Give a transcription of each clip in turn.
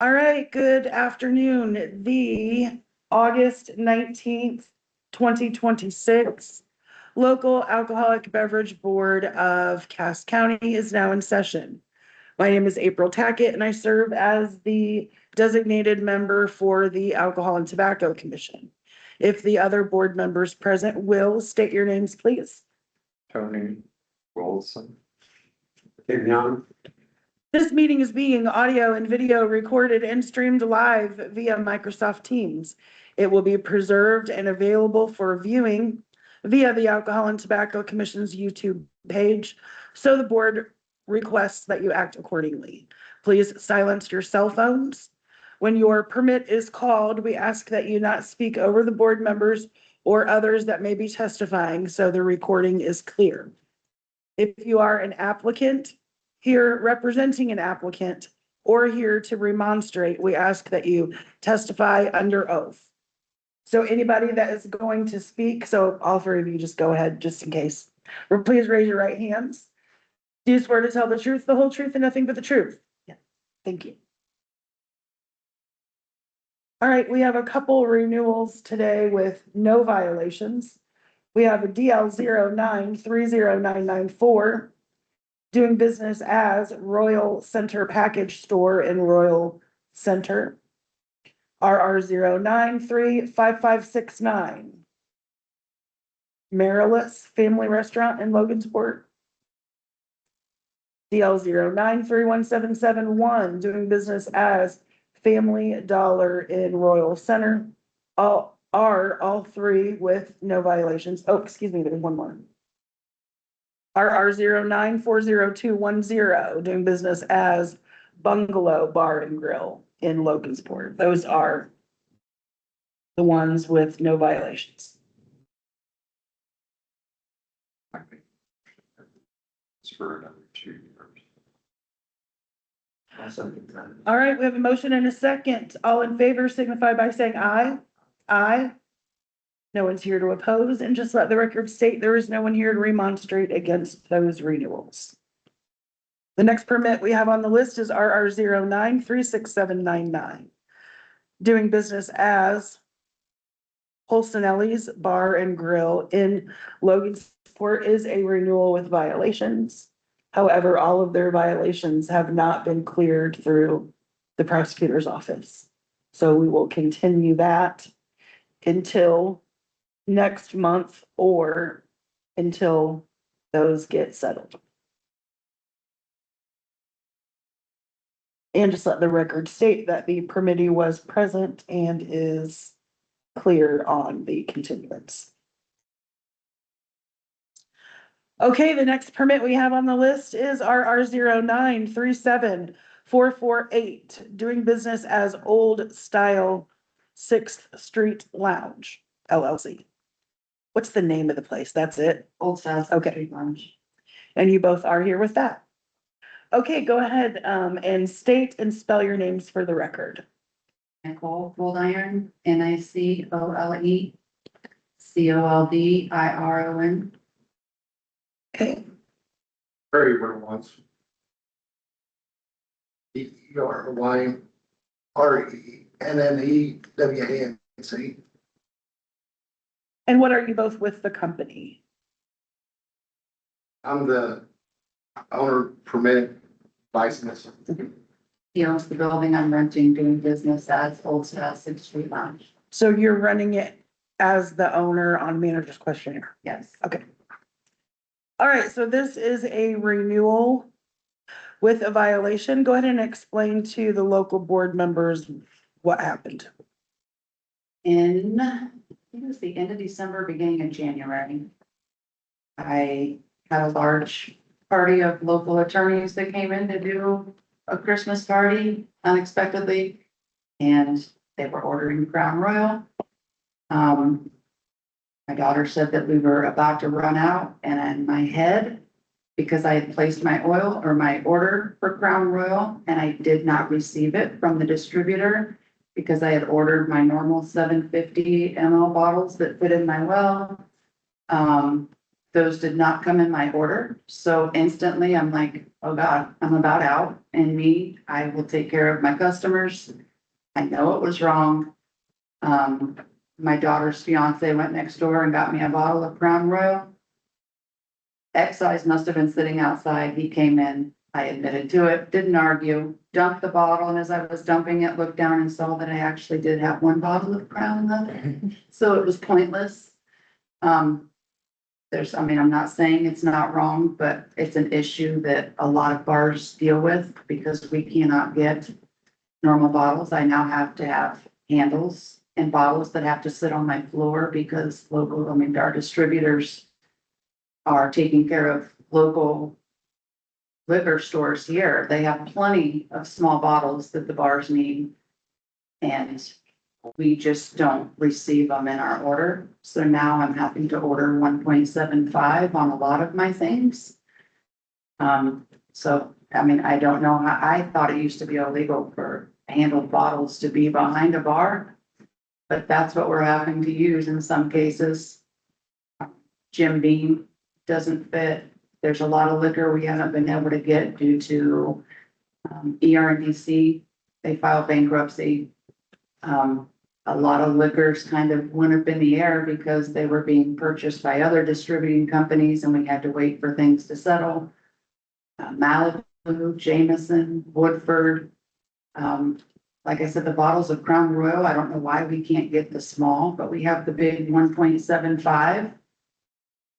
All right, good afternoon. The August 19th, 2026 Local Alcoholic Beverage Board of Cass County is now in session. My name is April Tackett and I serve as the designated member for the Alcohol and Tobacco Commission. If the other board members present will state your names, please. Tony Wilson. David Young. This meeting is being audio and video recorded and streamed live via Microsoft Teams. It will be preserved and available for viewing via the Alcohol and Tobacco Commission's YouTube page, so the board requests that you act accordingly. Please silence your cell phones. When your permit is called, we ask that you not speak over the board members or others that may be testifying, so the recording is clear. If you are an applicant, here representing an applicant, or here to remonstrate, we ask that you testify under oath. So anybody that is going to speak, so all three of you just go ahead, just in case. Please raise your right hands. Do you swear to tell the truth, the whole truth, and nothing but the truth? Yeah, thank you. All right, we have a couple renewals today with no violations. We have a DL 09-30994. Doing business as Royal Center Package Store in Royal Center. RR 09-35569. Marilys Family Restaurant in Logansport. DL 09-31771, doing business as Family Dollar in Royal Center. All three with no violations. Oh, excuse me, there's one more. RR 09-40210, doing business as Bungalow Bar and Grill in Logansport. Those are the ones with no violations. It's for another 2 years. All right, we have a motion and a second. All in favor signify by saying aye. Aye. No one's here to oppose, and just let the record state there is no one here to remonstrate against those renewals. The next permit we have on the list is RR 09-36799. Doing business as Polsonelli's Bar and Grill in Logansport is a renewal with violations. However, all of their violations have not been cleared through the prosecutor's office. So we will continue that until next month or until those get settled. And just let the record state that the permittee was present and is cleared on the continuance. Okay, the next permit we have on the list is RR 09-37448, doing business as Old Style 6th Street Lounge, LLC. What's the name of the place? That's it? Old Style. Okay. And you both are here with that. Okay, go ahead and state and spell your names for the record. Nicole Goldiron, NICOLE-COLDIRON. Okay, Very what it was. ERYRENNEWANC. and what are you both with the company? I'm the owner permit license. He owns the building I'm renting, doing business as Old Style 6th Street Lounge. So you're running it as the owner on manager's questionnaire? Yes. Okay. All right, so this is a renewal with a violation. Go ahead and explain to the local board members what happened. In, I think it was the end of December, beginning of January, I had a large party of local attorneys that came in to do a Christmas party unexpectedly, and they were ordering Crown Royal. My daughter said that we were about to run out, and in my head, because I had placed my order for Crown Royal, and I did not receive it from the distributor because I had ordered my normal 750 ml bottles that fit in my well. those did not come in my order. So instantly I'm like, oh God, I'm about out. And I will take care of my customers. I know it was wrong. My daughter's fiance went next door and got me a bottle of Crown Royal. Excise must have been sitting outside. He came in. I admitted to it, didn't argue, dumped the bottle, and as I was dumping it, looked down and saw that I actually did have one bottle of Crown left. So it was pointless. I'm not saying it's not wrong, but it's an issue that a lot of bars deal with because we cannot get normal bottles. I now have to have handles and bottles that have to sit on my floor because our distributors are taking care of local liquor stores here. They have plenty of small bottles that the bars need. And we just don't receive them in our order. So now I'm having to order 1.75 on a lot of my things. I don't know how, I thought it used to be illegal for handled bottles to be behind a bar. But that's what we're having to use in some cases. Jim Beam doesn't fit. There's a lot of liquor we haven't been able to get due to ERNDC. They filed bankruptcy. A lot of liquors kind of went up in the air because they were being purchased by other distributing companies and we had to wait for things to settle. Malibu, Jameson, Woodford. Like I said, the bottles of Crown Royal, I don't know why we can't get the small, but we have the big 1.75.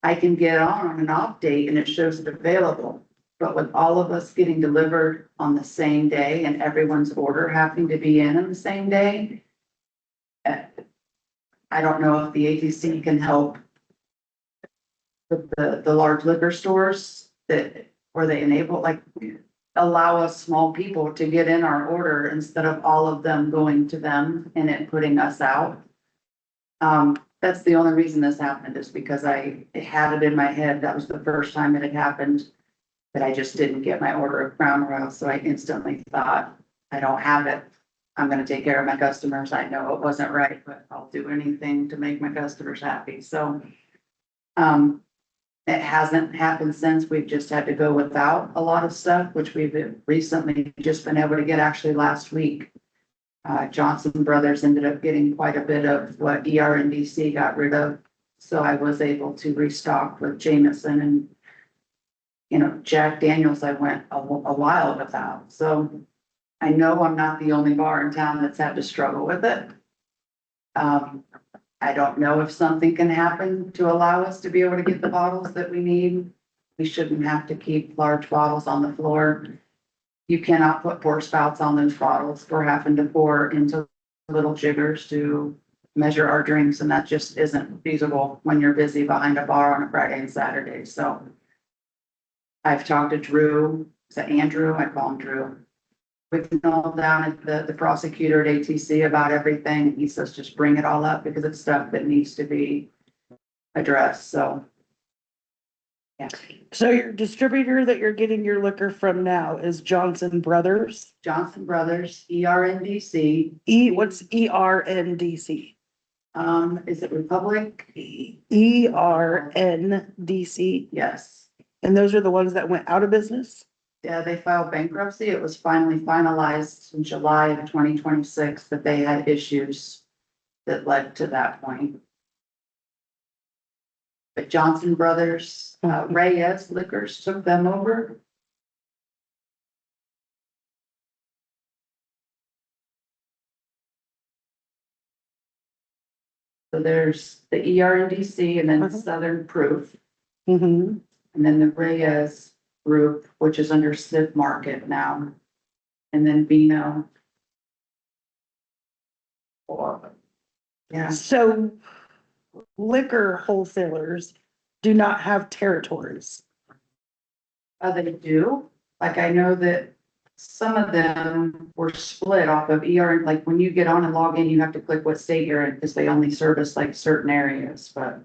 I can get on an off date and it shows it available. But with all of us getting delivered on the same day and everyone's order having to be in on the same day, I don't know if the ATC can help the large liquor stores where they allow us small people to get in our order instead of all of them going to them and it putting us out. That's the only reason this happened is because I had it in my head. That was the first time it had happened that I just didn't get my order of Crown Royal. So I instantly thought, I don't have it. I'm gonna take care of my customers. I know it wasn't right, but I'll do anything to make my customers happy. So it hasn't happened since. We've just had to go without a lot of stuff, which we've recently just been able to get actually last week. Johnson Brothers ended up getting quite a bit of what ERNDC got rid of. So I was able to restock with Jameson and, Jack Daniels, I went a while without. So I know I'm not the only bar in town that's had to struggle with it. I don't know if something can happen to allow us to be able to get the bottles that we need. We shouldn't have to keep large bottles on the floor. You cannot put pour spouts on those bottles. We're having to pour into little jiggers to measure our drinks, and that just isn't feasible when you're busy behind a bar on a Friday and Saturday. So I've talked to Drew. Is that Andrew? I call him Drew. We can all down at the prosecutor at ATC about everything. He says just bring it all up because it's stuff that needs to be addressed. So yeah. So your distributor that you're getting your liquor from now is Johnson Brothers? Johnson Brothers, ERNDC. What's ERNDC? Is it Republic? ERNDC. Yes. And those are the ones that went out of business? Yeah, they filed bankruptcy. It was finally finalized in July of 2026 that they had issues that led to that point. But Johnson Brothers, Reyes Liquors took them over. So there's the ERNDC and then Southern Proof, Mm-hmm. and then the Reyes Group, which is under Civ Market now, and then Vino. Yeah, So liquor wholesalers do not have territories. they do. Like I know that some of them were split off of like when you get on and log in, you have to click what state you're in because they only service like certain areas, but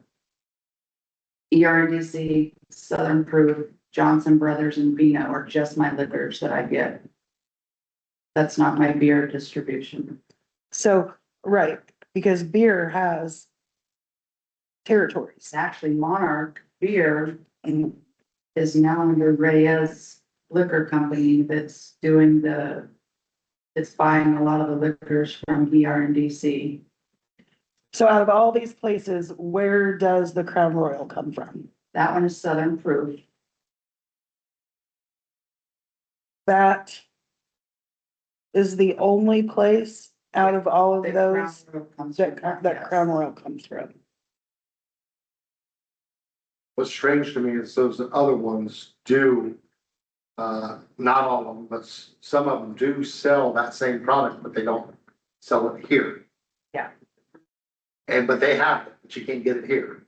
ERNDC, Southern Proof, Johnson Brothers and Vino are just my liquors that I get. That's not my beer distribution. So, right, because beer has territories. Actually, Monarch beer is now under Reyes Liquor Company that's doing it's buying a lot of the liquors from ER and DC. So out of all these places, where does the Crown Royal come from? That one is Southern Proof. That is the only place out of all of that those Crown Royal comes that, from, that yes. Crown Royal comes from. What's strange to me is those other ones do, not all of them, but some of them do sell that same product, but they don't sell it here. Yeah. But they have it, but you can't get it here.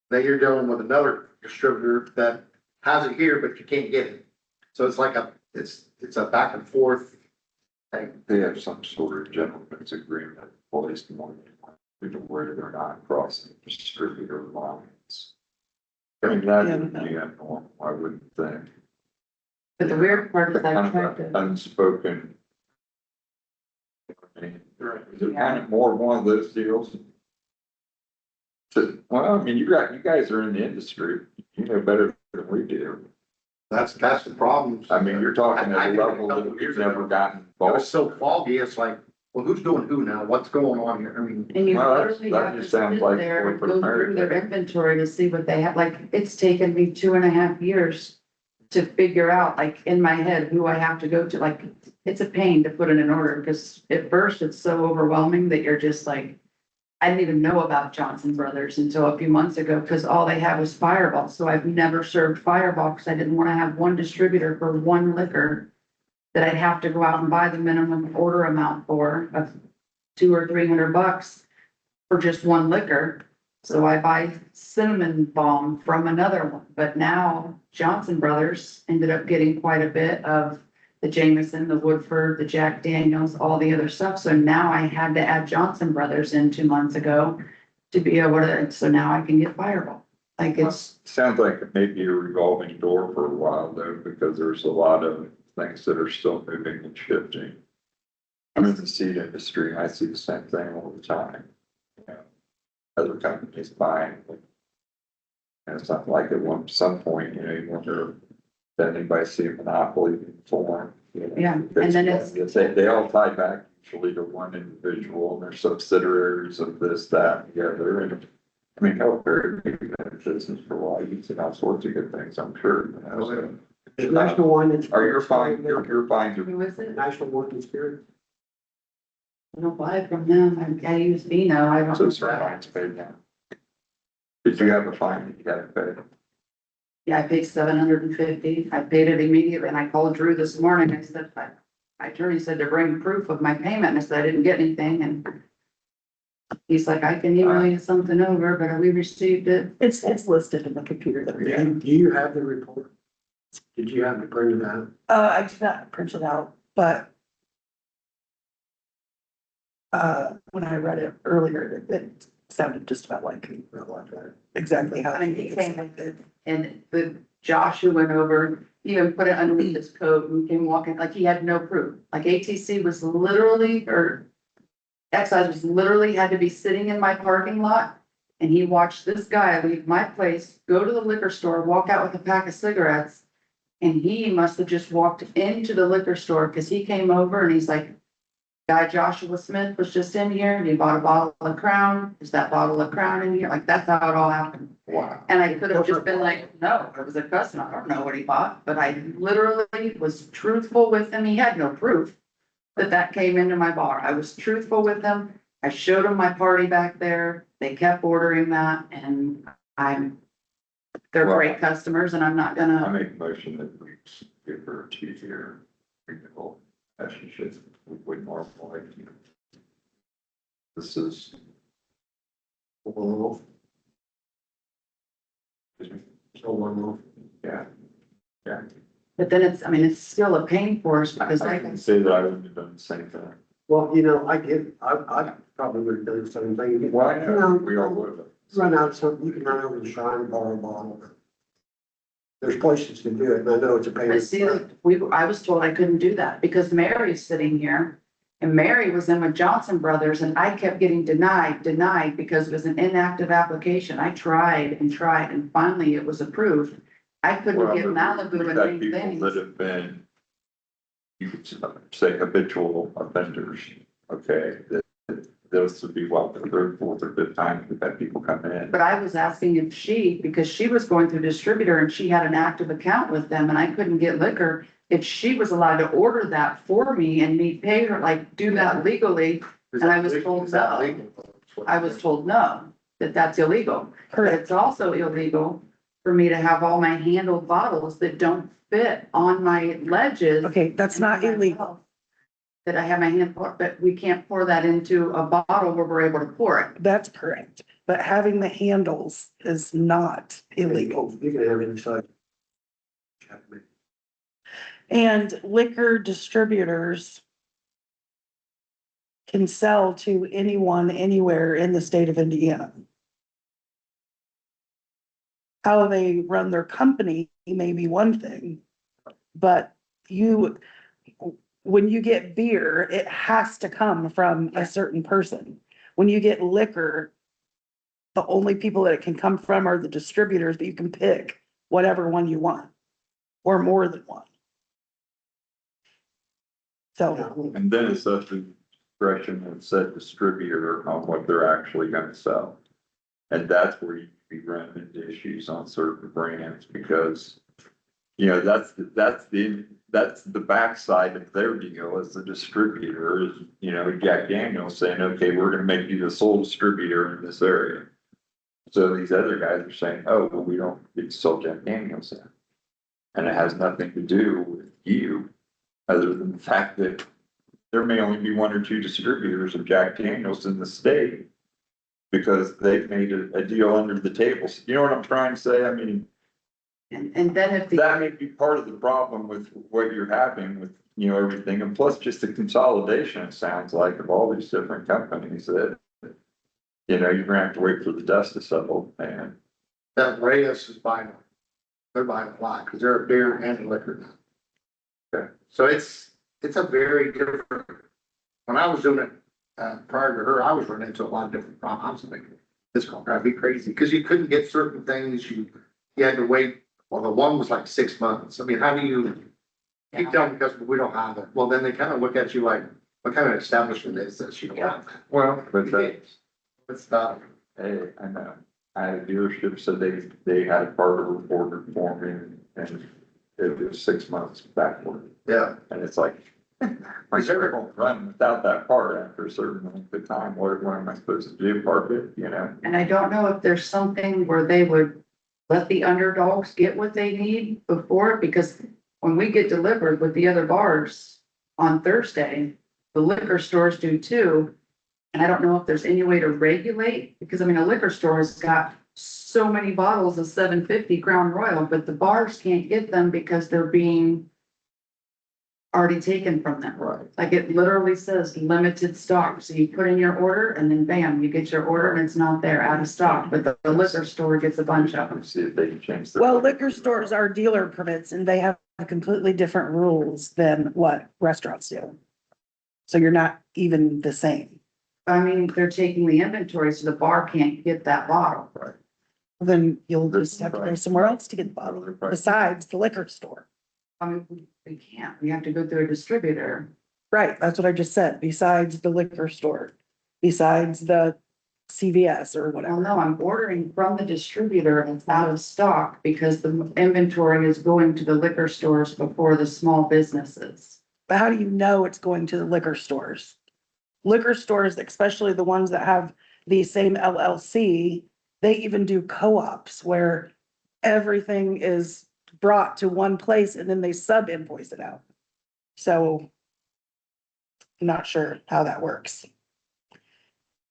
Now you're dealing with another distributor that has it here, but you can't get it. So it's like it's a back and forth thing. They have some sort of gentleman's agreement, placed more where they're not crossing distributor lines. I mean, that would be abnormal, I wouldn't think. But the weird part is I Kind tried of to, unspoken. I mean, is it kind of more one of those deals? Well, I mean, you guys are in the industry, you know better than we do. That's the problem. I mean, you're talking I at a did it a level couple that years we've never ago. gotten It was involved. so foggy, it's like, well, who's doing who now? What's going on here? I mean, and you Well, that's- literally that have to just sit sounds like there and corporate go through their America. inventory to see what they have. Like, it's taken me 2.5 years to figure out, like, in my head, who I have to go to. Like, it's a pain to put in an order because at first it's so overwhelming that you're just like, I didn't even know about Johnson Brothers until a few months ago because all they had was Fireball. So I've never served Fireball because I didn't want to have one distributor for one liquor that I'd have to go out and buy the minimum order amount for of $200 or $300 for just one liquor. So I buy cinnamon balm from another one, but now Johnson Brothers ended up getting quite a bit of the Jameson, the Woodford, the Jack Daniels, all the other stuff. So now I had to add Johnson Brothers in 2 months ago to be able to, so now I can get Fireball. Like it's, Sounds like it may be a revolving door for a while though, because there's a lot of things that are still moving and shifting. I'm in the seed industry, I see the same thing all the time. You know, other companies buying. And it's not like at some point, you know, you wonder, did anybody see a monopoly form? You know, Yeah, and then it's- They all tie back usually to one individual and they're subsidiaries of this, that, and the other. And I mean, how very big that business for a while, you see all sorts of good things, I'm sure. You know, so. The National Wine and Are you Spirits. fine, you're fine to, who is it? National Wine and Spirits. I don't buy it from them. I use Vino. I don't. so it's fines paid now. Did you have a fine that you had to pay? Yeah, I paid $750. I paid it immediately and I called Drew this morning. I said, my attorney said to bring proof of my payment. And I said, I didn't get anything. And he's like, I can email you something over, but we received it. It's listed in the computer that we're in. Do you have the report? Did you have to print it out? I did not print it out, but when I read it earlier, it sounded just about like exactly how. I mean, he came with it and the Josh who went over, he even put it underneath his coat and came walking, like he had no proof. Like ATC was literally, or Excise was literally had to be sitting in my parking lot. And he watched this guy leave my place, go to the liquor store, walk out with a pack of cigarettes. And he must have just walked into the liquor store because he came over and he's like, guy Joshua Smith was just in here and he bought a bottle of Crown. Is that bottle of Crown in here? Like, that's how it all happened. Wow. And I could have just been like, no, it was a customer. I don't know what he bought, but I literally was truthful with him. He had no proof that came into my bar. I was truthful with him. I showed him my party back there. They kept ordering that and they're Well, great customers and I'm not I gonna, make a motion that we give her a 2-year renewal, as she should, would normally. This is, Well, excuse me, so one more. yeah, yeah. but then it's, I mean, it's still a pain for us because I can say that I wouldn't have done the same thing. Well, I probably would have done the same thing. Well, I You know, know, we all would have. Run out of something, you can run over the Shrine and borrow a bottle. There's places to do it, and I know it's a pain. I see, I was told I couldn't do that because Mary's sitting here And Mary was in with Johnson Brothers and I kept getting denied because it was an inactive application. I tried and finally it was approved. I couldn't Well, get Malibu we've and got Main people Things. that have been, you could say habitual offenders, okay? Those would be what, the third, fourth, or fifth time we've had people come in. But I was asking if because she was going through distributor and she had an active account with them and I couldn't get liquor, if she was allowed to order that for me and me pay her, like do that legally. Is And that I was legal? told Is that no. legal? I was told no, that's illegal. But Correct. it's also illegal for me to have all my handled bottles that don't fit on my ledges. Okay, that's not illegal. That I have my hand pour, but we can't pour that into a bottle where we're able to pour it. That's correct. But having the handles is not illegal. You can have it inside. And liquor distributors can sell to anyone, anywhere in the state of Indiana. How they run their company may be one thing, but when you get beer, it has to come from a certain person. When you get liquor, the only people that it can come from are the distributors, but you can pick whatever one you want, or more than one. So, And then it's up to discretion of said distributor on what they're actually gonna sell. And that's where you be running into issues on certain brands, because, you know, that's the backside of their deal as the distributor is, you know, Jack Daniel's saying, okay, we're gonna make you the sole distributor in this area. So these other guys are saying, oh, well, we don't get to sell Jack Daniel's in. And it has nothing to do with you, other than the fact that there may only be one or two distributors of Jack Daniel's in the state. Because they've made a deal under the table. You know what I'm trying to say? I mean, And then if that may be part of the problem with what you're having with, you know, everything. And plus just the consolidation, it sounds like, of all these different companies that, you know, you're gonna have to wait for the dust to settle, and That Reyes is buying, they're buying a lot, because they're a beer and liquor now. Okay. So it's a very different, when I was doing it, prior to her, I was running into a lot of different problems. I was thinking, this is gonna drive me crazy, because you couldn't get certain things, you had to wait, well, the one was like 6 months. I mean, how do you keep telling the customer, we don't have it? Well, then they kind of look at you like, what kind of establishment is this? You don't have that. well, but that's, It's not. hey, I know. I had a dealership, so they had a partner ordered for me, and it was 6 months backward. Yeah. And it's like, my server won't run without that part after a certain length of time. What am I supposed to do? Park it, you know? And I don't know if there's something where they would let the underdogs get what they need before, because when we get delivered with the other bars on Thursday, the liquor stores do too. And I don't know if there's any way to regulate, because I mean, a liquor store has got so many bottles of 750 Crown Royal, but the bars can't get them because they're being already taken from them. Right. Like it literally says limited stock. So you put in your order and then bam, you get your order and it's not there, out of stock, but the liquor store gets a bunch of them. See if they can change their. well, liquor stores are dealer permits and they have completely different rules than what restaurants do. So you're not even the same. I mean, they're taking the inventory, so the bar can't get that bottle. Right. Then you'll just have to go somewhere else to get the bottle Right. besides the liquor store. I mean, we can't, we have to go through a distributor. Right, that's what I just said, besides the liquor store, besides the CVS or Well, whatever. no, I'm ordering from the distributor and it's out of stock because the inventory is going to the liquor stores before the small businesses. But how do you know it's going to the liquor stores? Liquor stores, especially the ones that have the same LLC, they even do co-ops where everything is brought to one place and then they sub invoice it out. So I'm not sure how that works.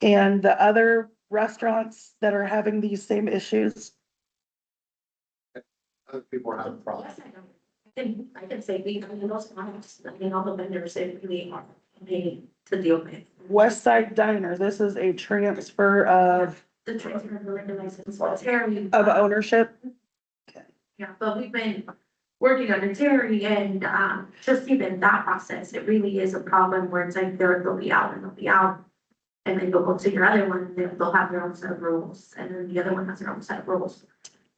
And the other restaurants that are having these same issues, Other people are having problems. Yes, I can say we, I mean, those clients, I mean, all the vendors, they really are paid to deal with. West Side Diner, this is a transfer of The transfer of the liquor license, but Terry. ownership. Yeah, but we've been working on a dairy and, just even that process, it really is a problem where it's like they'll be out and they'll be out. And then you'll go to your other one, and then they'll have their own set of rules, and then the other one has their own set of rules.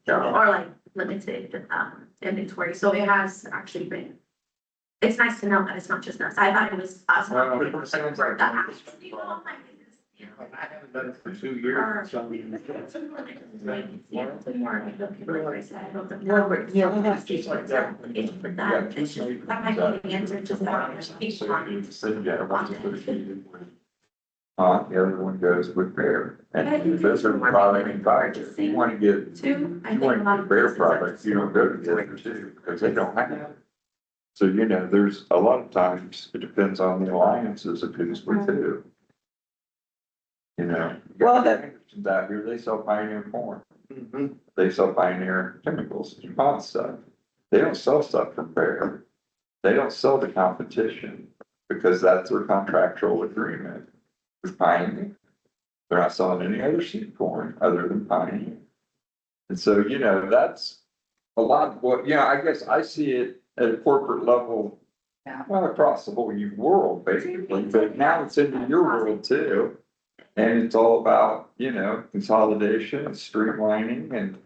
Or like limited, inventory, so it has actually been. It's nice to know that it's not just us, I thought it was us. Well, That it sounds like- happens. Oh my goodness, you know. I haven't done it for 2 Or- years, so. The other one goes with bear. And this is product and product, if you wanna get, Two, I you think a want lot to of. get bear places are- products, you don't go to the other two, because they don't have it. So, you know, there's a lot of times, it depends on the alliances of who's with who. You know. Well, that- Anderson's out here, they sell Pioneer corn, Mhm. they sell Pioneer chemicals, DuPont stuff. They don't sell stuff from Bayer. They don't sell the competition, because that's their contractual agreement with Pioneer. They're not selling any other seed corn other than Pioneer. And so, you know, that's a lot, well, yeah, I guess I see it at a corporate level. Yeah. Well, across the whole world, basically, but now it's into your world too. And it's all about, you know, consolidation, streamlining and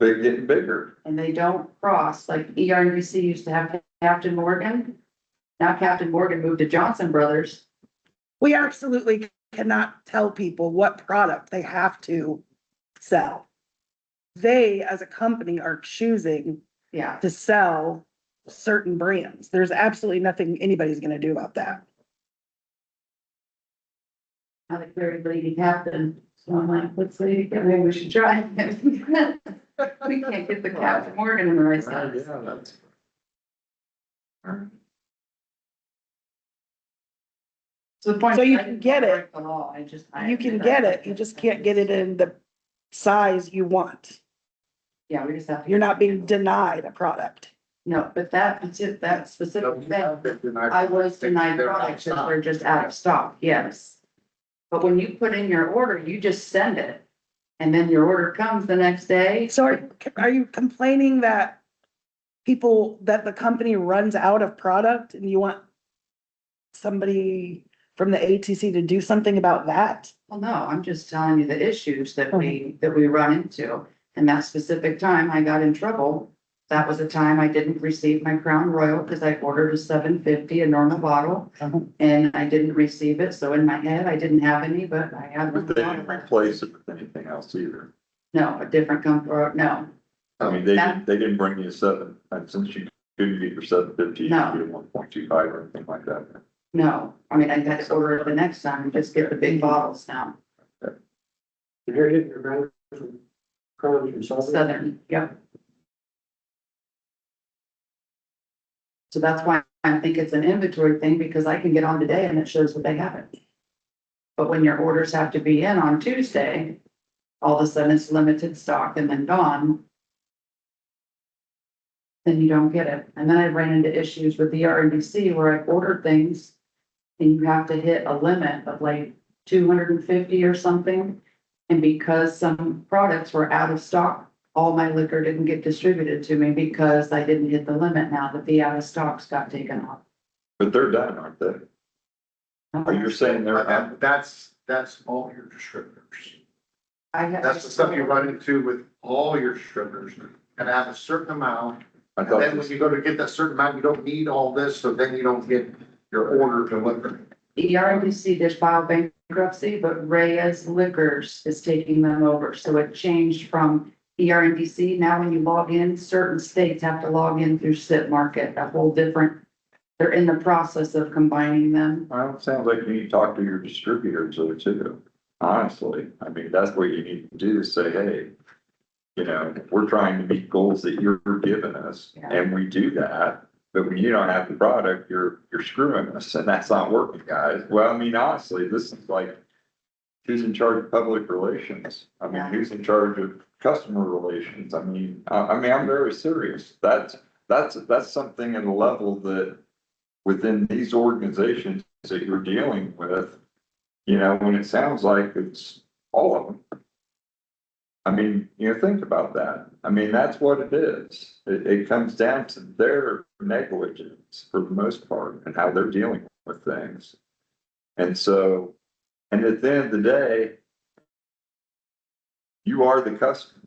getting bigger. And they don't cross, like ERNBC used to have Captain Morgan. Now Captain Morgan moved to Johnson Brothers. We absolutely cannot tell people what product they have to sell. They, as a company, are choosing Yeah, to sell certain brands. There's absolutely nothing anybody's gonna do about that. I think very lady captain, so I'm like, let's see, maybe we should try. We can't get the Captain Morgan in the right size. Yeah, that's. So the point. So you I can didn't get it. break the law, I just. You can get it, you just can't get it in the size you want. Yeah, we just have to. You're not being denied a product. No, but that specific thing, I was denied products that are just out of stock, yes. But when you put in your order, you just send it. And then your order comes the next day. So are you complaining that that the company runs out of product and you want somebody from the ATC to do something about that? Well, no, I'm just telling you the issues that we run into. And that specific time I got in trouble, that was the time I didn't receive my Crown Royal because I ordered a $7.50, a normal bottle. Uh-huh. And I didn't receive it, so in my head, I didn't have any, but I had one. But they didn't replace it with anything else either. No, a different company, no, I mean, they didn't bring you a seven, and since you couldn't get your $7.50, you No. could get 1.25 or anything like that. no. I mean, I had to order it the next time and just get the big bottles now. You're getting your brand from Crown from Southern. Southern, yep. So that's why I think it's an inventory thing, because I can get on today and it shows that they have it. But when your orders have to be in on Tuesday, all of a sudden it's limited stock and then gone. Then you don't get it. And then I ran into issues with the RNDC where I ordered things. And you have to hit a limit of like 250 or something. And because some products were out of stock, all my liquor didn't get distributed to me because I didn't hit the limit now that the out of stocks got taken off. But they're done, aren't they? Are you saying they're done? That's all your distributors. I That's the stuff you run into with all your distributors, and have a certain amount. I And thought then when this- you go to get that certain amount, you don't need all this, so then you don't get your order delivered. ERDC did file bankruptcy, but Reyes Liquors is taking them over. So it changed from ERDC. Now when you log in, certain states have to log in through SIP Market, a whole different. They're in the process of combining them. Well, it sounds like you need to talk to your distributors though too, honestly. I mean, that's what you need to do is say, hey, you know, we're trying to meet goals that you're giving us, Yeah. and we do that. But when you don't have the product, you're screwing us, and that's not working, guys. Well, I mean, honestly, this is like, who's in charge of public relations? I mean, Yeah. who's in charge of customer relations? I mean, I'm very serious. That's something at a level that within these organizations that you're dealing with, you know, when it sounds like it's all of them. I mean, think about that. I mean, that's what it is. It comes down to their negligence for the most part and how they're dealing with things. And so, and at the end of the day, you are the customers.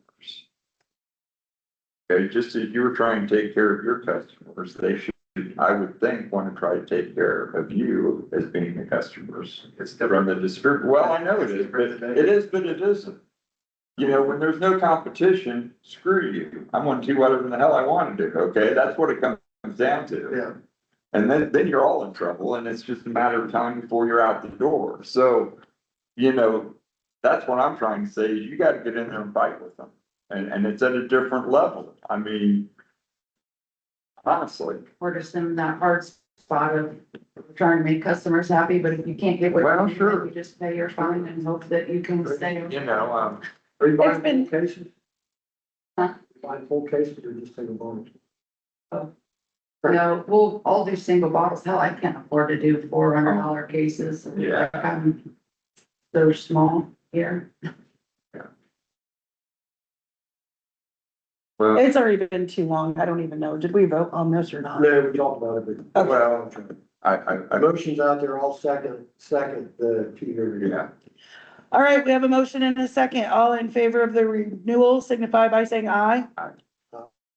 Okay, just as you were trying to take care of your customers, they should, I would think, want to try to take care of you as being the customers. It's From different. the distributor, well, I know it is, but it isn't. When there's no competition, screw you. I'm gonna do whatever the hell I want to do, okay? That's what it comes down to. Yeah. And then you're all in trouble and it's just a matter of time before you're out the door. So, that's what I'm trying to say is you gotta get in there and fight with them. And it's at a different level. I mean, honestly. We're just in that hard spot of trying to make customers happy, but if you can't get what Well, you sure. need, you just pay your fine and hope that you can stay. Are you It's buying been- full cases? Huh? Buying full cases or just single bottles? No, we'll all do single bottles. Hell, I can't afford to do $400 cases. Yeah. They're small here. Well, It's already been too long. I don't even know. Did we vote on this or not? No, we talked about it. well, I, Motion's out there, I'll second the two hearing. yeah. All right, we have a motion and a second. All in favor of the renewal signify by saying aye. Aye.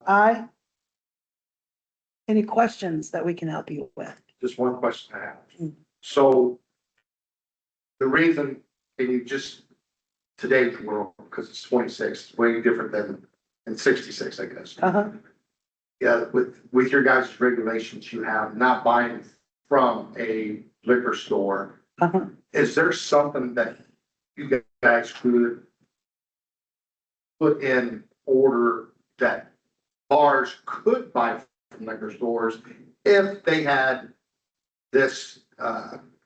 Aye. Any questions that we can help you with? Just one question I have. Mm. So the reason, can you just, today's world, because it's 26, way different than in 66, I guess. Uh-huh. Yeah, with your guys' regulations you have, not buying from a liquor store, Uh-huh. is there something that you guys could put in order that bars could buy from liquor stores if they had this,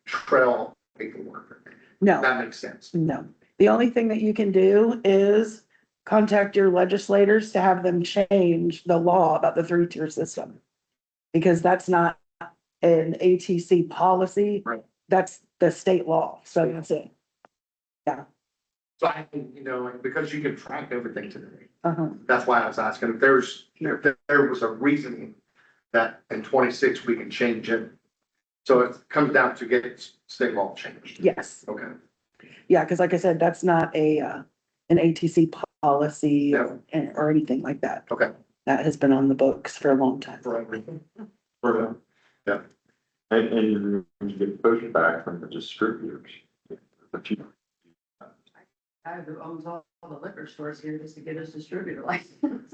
trail paperwork? No, That makes sense. no. The only thing that you can do is contact your legislators to have them change the law about the 3-tier system. Because that's not an ATC policy. Right. That's the state law. So that's it. So I think, because you can track everything today, Uh-huh. that's why I was asking if there was a reason that in 26 we can change it. So it comes down to get state law changed. Yes. Okay. Yeah, because like I said, that's not an ATC policy No. or anything like that. Okay. That has been on the books for a long time. For everything. Yeah. And you get pushback from the distributors. But you, Guy who owns all the liquor stores here just to get his distributor license.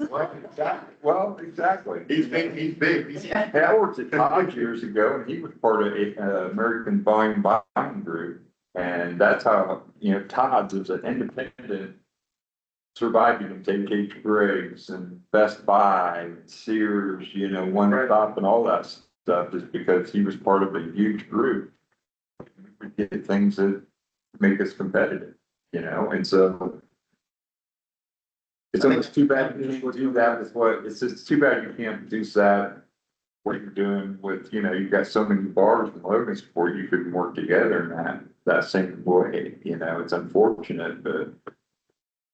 exactly. He's big. Hey, I worked at Todd years ago and he was part of a American Volume Buying Group. And that's how, Todd's is an independent surviving and take H. Briggs and Best Buy, and Sears, One Right. Stop and all that stuff is because he was part of a huge group. We get things that make us competitive, and so it's almost too bad you can't do that with it's just too bad you can't do that. What you're doing with, you've got so many bars in Logansport, you could work together in that same way, it's unfortunate, but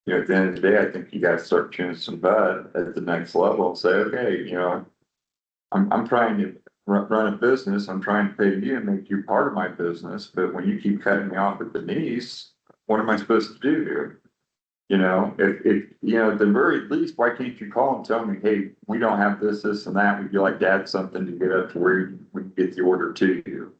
at the end of the day, I think you gotta start chewing some bud at the next level and say, okay, I'm trying to run a business, I'm trying to pay you and make you part of my business, but when you keep cutting me off at the knees, what am I supposed to do here? If at the very least, why can't you call and tell me, hey, we don't have this, this and that, would you like to add something to get up to where we can get the order to you?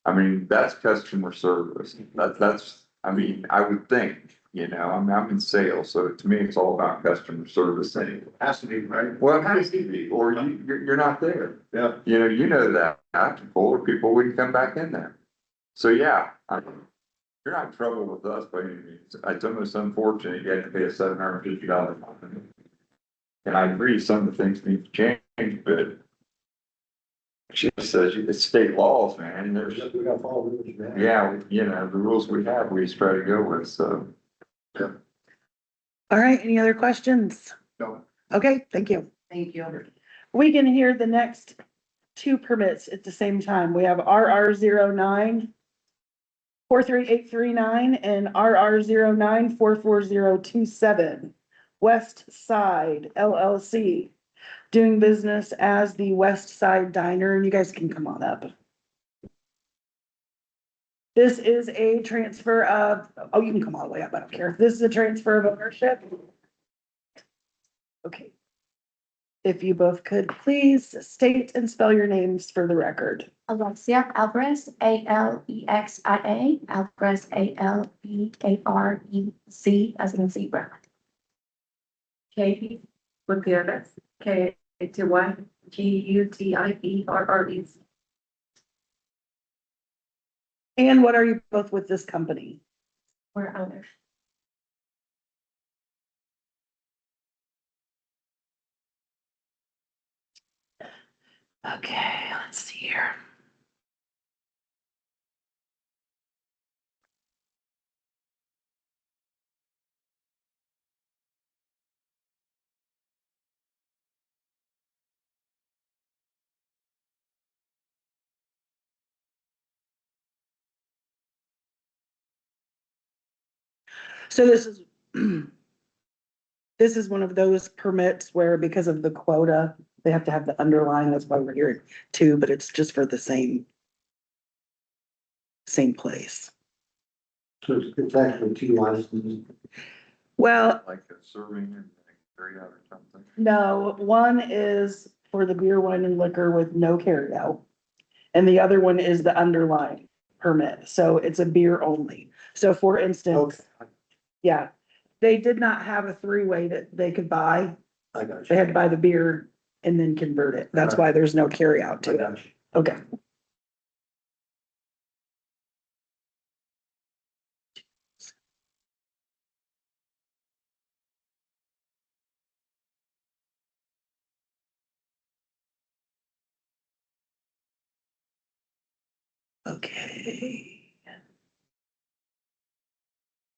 I mean, that's customer service. I would think, I'm in sales, so to me, it's all about customer service anyway. Has to be, right? Well, it has to be, or you're not there. Yeah. That, older people wouldn't come back in there. So, yeah, you're not in trouble with us by any means. It's almost unfortunate you had to pay a $750 fine. And I agree, some of the things need to change, but she says it's state laws, man. There's, We gotta follow the rules, man. yeah, the rules we have, we just try to go with, so. All right, any other questions? No. Okay, thank you. Thank you. We can hear the next 2 permits at the same time. We have RR09 43839 and RR09444027, West Side LLC, doing business as the West Side Diner, and you guys can come on up. This is a transfer of, oh, you can come all the way up, I don't care. This is a transfer of ownership. Okay. If you both could please state and spell your names for the record. Alexia Alvarez, Alexia, Alvarez, Alearez, as in zebra. Katie Gutierrez, K-A-T-Y, Gutierrez. And what are you both with this company? We're owners. Okay, let's see here. So this is, this is one of those permits where because of the quota, they have to have the underline, that's why we're here too, but it's just for the same place. So it's actually two licenses. Well, Like a serving and carry out or something. no, one is for the beer, wine and liquor with no carry out. And the other one is the underlying permit. So it's a beer only. So for instance, Okay, yeah, they did not have a three-way that they could buy. I got They you. had to buy the beer and then convert it. That's why there's no carry out I to it. got you. Okay. Okay.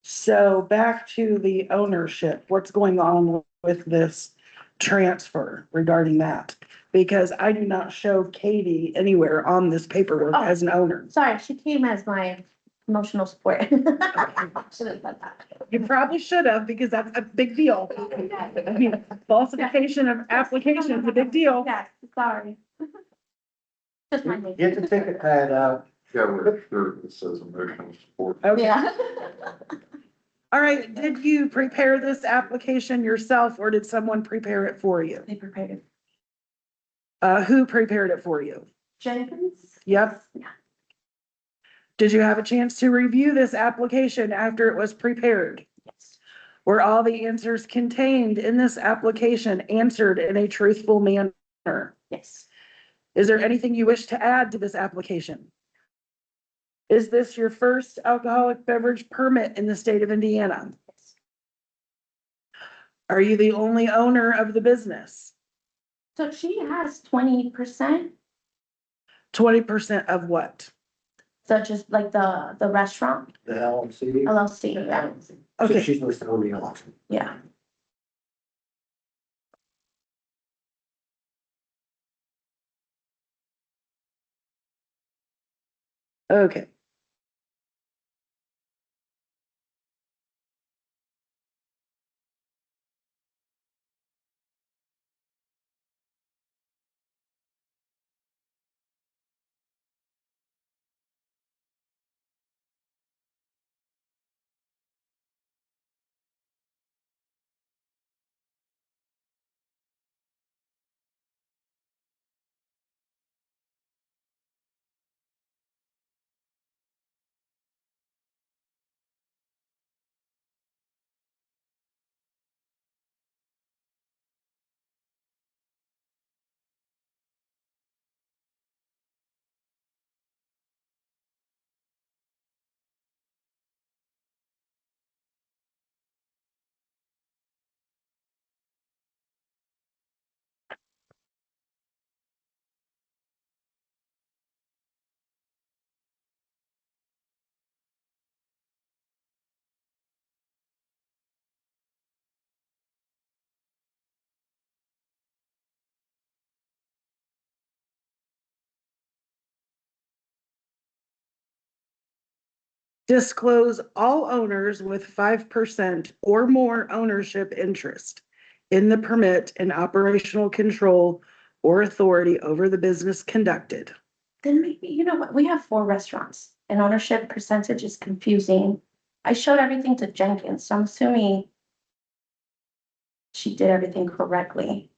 So back to the ownership, what's going on with this transfer regarding that? Because I do not show Katie anywhere on this paperwork Oh. as an owner. Sorry, she came as my emotional support. Should have said that. You probably should have, because that's a big deal. I mean, falsification of application is a big deal. Yes, sorry. Just my name. Get the ticket pad out. Yeah, we're sure it says emotional support. Okay, Yeah. all right, did you prepare this application yourself or did someone prepare it for you? They prepared it. Who prepared it for you? Jenkins? Yep. Yeah. Did you have a chance to review this application after it was prepared? Yes. Were all the answers contained in this application answered in a truthful manner? Yes. Is there anything you wish to add to this application? Is this your first alcoholic beverage permit in the state of Indiana? Yes. Are you the only owner of the business? So she has 20%, 20% of what? such as like the restaurant, The LLC. LLC, yeah. So Okay, she's listed on the auction. Yeah. okay. Disclose all owners with 5% or more ownership interest in the permit and operational control or authority over the business conducted. Then maybe, you know what, we have 4 restaurants and ownership percentage is confusing. I showed everything to Jenkins, so I'm assuming she did everything correctly.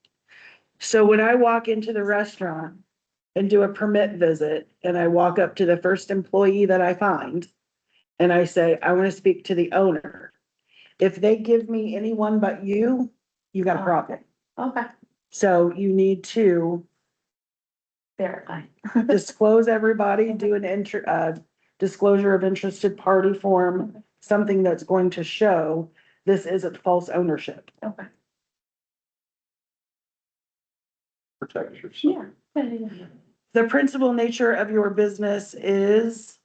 So when I walk into the restaurant and do a permit visit and I walk up to the first employee that I find and I say, I want to speak to the owner. If they give me anyone but you, you got a problem. Okay, So you need to verify. disclose everybody, do an disclosure of interested party form, something that's going to show this isn't false ownership. Okay, Protect yourself. yeah. The principal nature of your business is,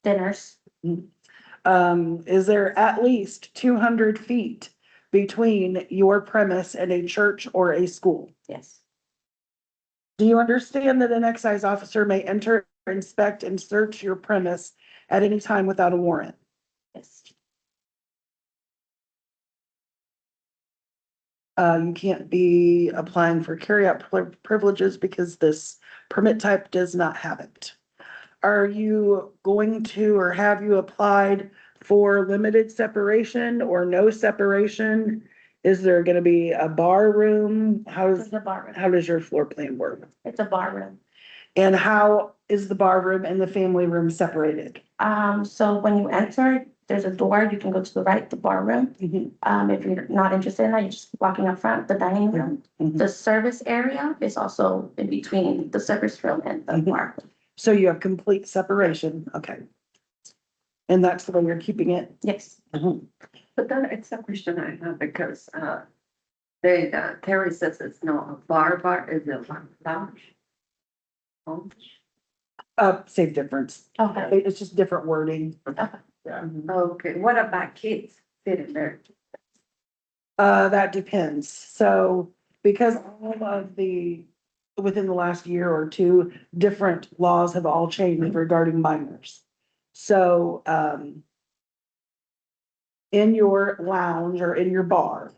Dinners, is there at least 200 feet between your premise and a church or a school? yes, Do you understand that an excise officer may enter, inspect, and search your premise at any time without a warrant? yes, You can't be applying for carryout privileges because this permit type does not have it. Are you going to, or have you applied for limited separation or no separation? Is there gonna be a bar room? it's a bar room, How does your floor plan work? it's a bar room. And how is the bar room and the family room separated? So when you enter, there's a door, you can go to the right, the bar room. If you're not interested in that, you're just walking up front, the dining room. Mhm. The service area is also in between the service room and the Mhm. bar. So you have complete separation, okay. And that's the way you're keeping it? Yes, But then it's a question I have because, Terry says it's not a bar, is it like lounge? Lounge? Same difference. okay, It's just different wording. Yeah. Okay, what about kids sitting there? That depends. So because all of within the last year or two, different laws have all changed regarding minors. So, in your lounge or in your bar,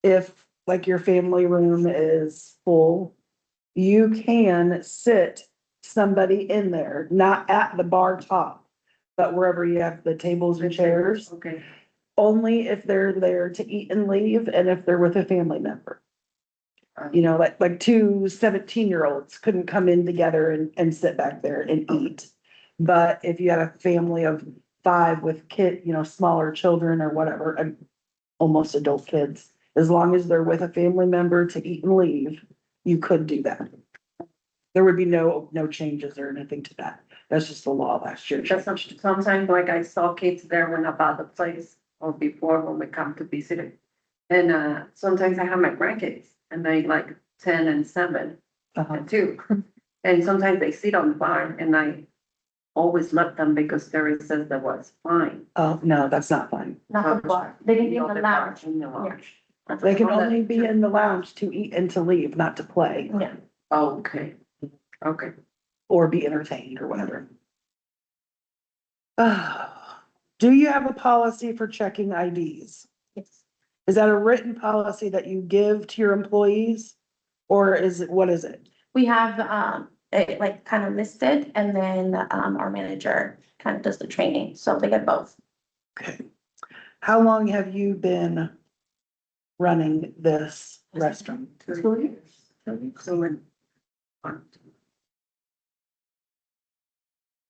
if like your family room is full, you can sit somebody in there, not at the bar top, but wherever you have the tables and chairs, Okay, only if they're there to eat and leave and if they're with a family member. You know, like 2 17-year-olds couldn't come in together and sit back there and eat. But if you had a family of 5 with smaller children or whatever, almost adult kids, as long as they're with a family member to eat and leave, you could do that. There would be no changes or anything to that. That's just the law last year. because sometimes like I saw kids there when I bought the place or before when we come to visit it. And, sometimes I have my grandkids and they like 10 and 7 Uh-huh. and 2. And sometimes they sit on the bar and I always let them because Terry says that was fine. Oh, no, that's not fine. not the bar, they can be in Not the bar, lounge. in the lounge. They can Oh, that- only be in the lounge to eat and to leave, not to play Yeah, Okay, okay. or be entertained or whatever. Do you have a policy for checking IDs? yes, Is that a written policy that you give to your employees? Or what is it? we have, it like kind of listed and then, our manager kind of does the training, so they get both. Okay. How long have you been running this restaurant? 2 years. So when.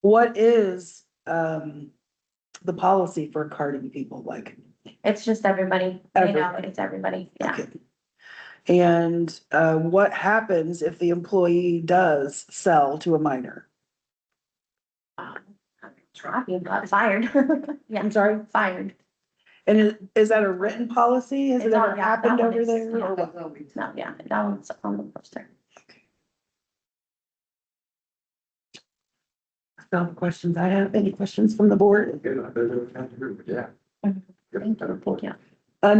What is, the policy for carding people like? It's just everybody, you know, it's everybody, yeah. Okay. And, what happens if the employee does sell to a minor? You got fired. Yeah, I'm sorry? fired. And is that a written policy? Has it It's all- ever yeah, happened that one over is- there yeah. or what? No, yeah, that one's on the poster. That's all the questions I have. Any questions from the board? Yeah. Thank you.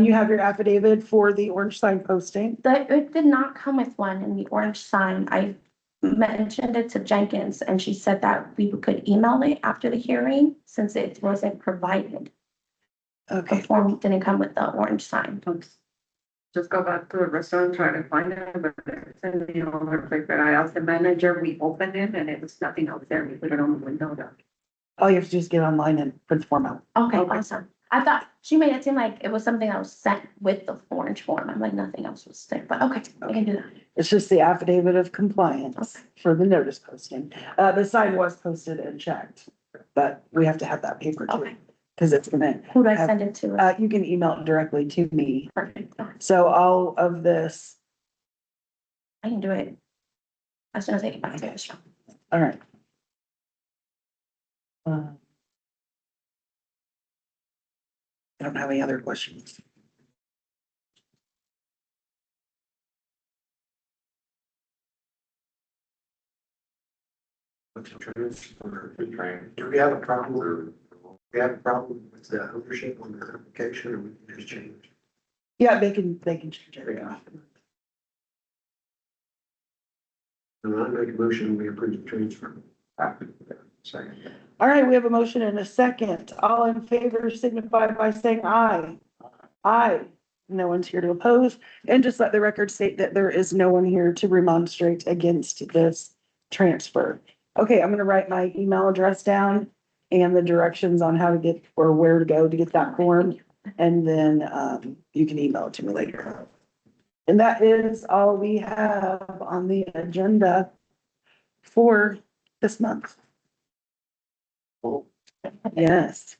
You have your affidavit for the orange sign posting. It did not come with one in the orange sign. I mentioned it to Jenkins and she said that we could email it after the hearing since it wasn't provided. The Okay, form didn't come with the orange sign. Just go back to the restaurant, try to find it, but it's in the other paper. I asked the manager, we opened it and it was nothing else there. We put it on the window there. all you have to do is get online and print the form out. Okay, Okay. awesome. I thought she made it seem like it was something that was sent with the orange form. I'm like, nothing else was sent, but okay, I can do that. It's just the affidavit of compliance Okay. for the notice posting. The sign was posted and checked, but we have to have that paper too, Okay. because it's gonna, Who do I send it to? you can email it directly to me. Perfect. So all of this, I can do it as soon as I get back to the restaurant. all right. I don't have any other questions. What's the transfer? The train. Do we have a problem? Do we have a problem with the ownership on the application, or we can just change? Yeah, they can change it. Yeah. And I make a motion, we approve the transfer. Second. All right, we have a motion and a second. All in favor signify by saying aye. Aye. No one's here to oppose. And just let the record state that there is no one here to remonstrate against this transfer. Okay, I'm gonna write my email address down and the directions on how to get, or where to go to get that form. And then, you can email it to me later. And that is all we have on the agenda for this month. Yes.